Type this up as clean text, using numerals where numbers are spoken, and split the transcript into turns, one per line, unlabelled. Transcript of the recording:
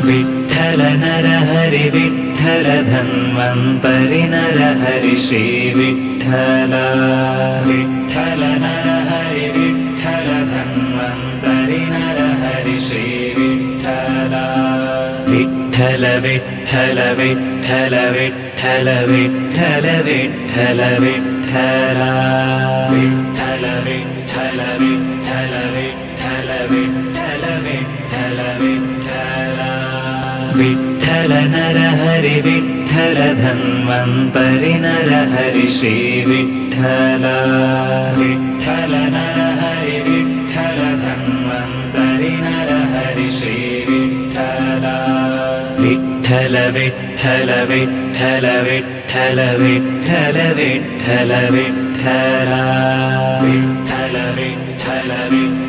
Vitthal Narhari Vitthal Dhanvantari Narhari Shri Vitthal Vitthal Narhari Vitthal Dhanvantari Narhari Shri Vitthal Vitthal Vitthal Vitthal Vitthal Vitthal Vitthal Vitthal Vitthal Vitthal Vitthal Vitthal Vitthal Vitthal Vitthal Vitthal Narhari Vitthal Dhanvantari Narhari Shri Vitthal Vitthal Narhari Vitthal Dhanvantari Narhari Shri Vitthal Vitthal Vitthal Vitthal Vitthal Vitthal Vitthal Vitthal Vitthal Vitthal Vitthal